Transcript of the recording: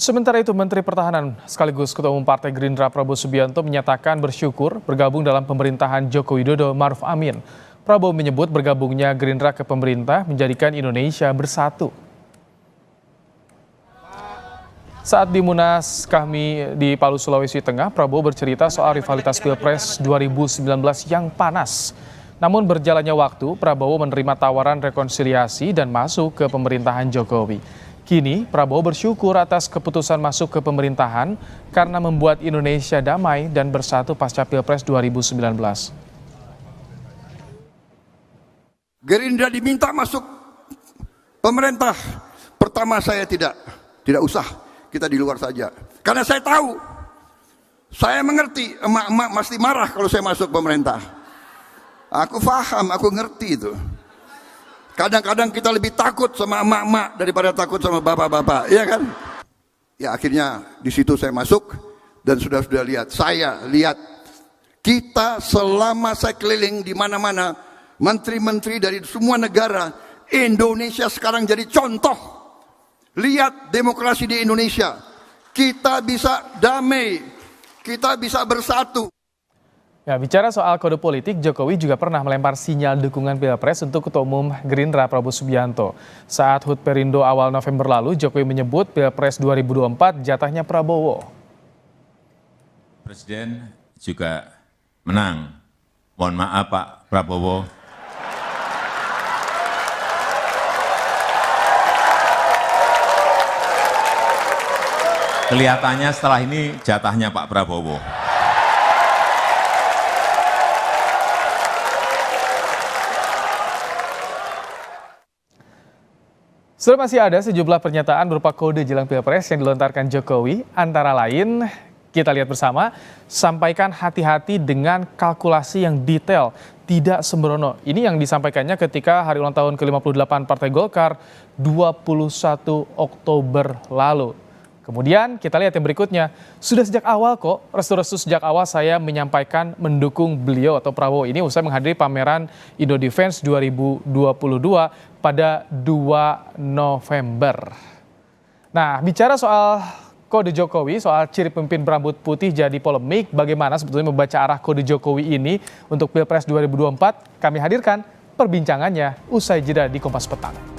Sementara itu, Menteri Pertahanan sekaligus Ketua Umum Partai Gerindra Prabowo Subianto menyatakan bersyukur bergabung dalam pemerintahan Joko Widodo Maruf Amin. Prabowo menyebut bergabungnya Gerindra ke pemerintah menjadikan Indonesia bersatu. Saat di Munas kami di Palu, Sulawesi Tengah, Prabowo bercerita soal rivalitas Pilpres 2019 yang panas. Namun berjalannya waktu, Prabowo menerima tawaran rekonsiliasi dan masuk ke pemerintahan Jokowi. Kini, Prabowo bersyukur atas keputusan masuk ke pemerintahan karena membuat Indonesia damai dan bersatu pasca Pilpres 2019. Gerindra diminta masuk pemerintah. Pertama saya tidak usah, kita di luar saja. Karena saya tahu, saya mengerti emak-emak pasti marah kalau saya masuk pemerintah. Aku paham, aku ngerti itu. Kadang-kadang kita lebih takut sama emak-emak daripada takut sama bapak-bapak, ya kan? Ya akhirnya di situ saya masuk dan sudah lihat. Saya lihat kita selama saya keliling di mana-mana, menteri-menteri dari semua negara, Indonesia sekarang jadi contoh. Lihat demokrasi di Indonesia. Kita bisa damai, kita bisa bersatu. Ya, bicara soal kode politik, Jokowi juga pernah melempar sinyal dukungan Pilpres untuk Ketua Umum Gerindra Prabowo Subianto. Saat HUT Perindo awal November lalu, Jokowi menyebut Pilpres 2024 jatahnya Prabowo. Presiden juga menang. Mohon maaf Pak Prabowo. Kelihatannya setelah ini jatahnya Pak Prabowo. Sudah masih ada sejumlah pernyataan berupa kode jelang Pilpres yang dilontarkan Jokowi, antara lain kita lihat bersama, sampaikan hati-hati dengan kalkulasi yang detail, tidak sembrono. Ini yang disampaikannya ketika hari ulang tahun ke-58 Partai Golkar 21 Oktober lalu. Kemudian kita lihat yang berikutnya, sudah sejak awal kok, restu-restu sejak awal saya menyampaikan mendukung beliau atau Prabowo ini usai menghadiri pameran Indo Defense 2022 pada 2 November. Nah, bicara soal kode Jokowi, soal ciri pemimpin berambut putih jadi polemik, bagaimana sebetulnya membaca arah kode Jokowi ini untuk Pilpres 2024, kami hadirkan perbincangannya usai jeda di Kompas Petang.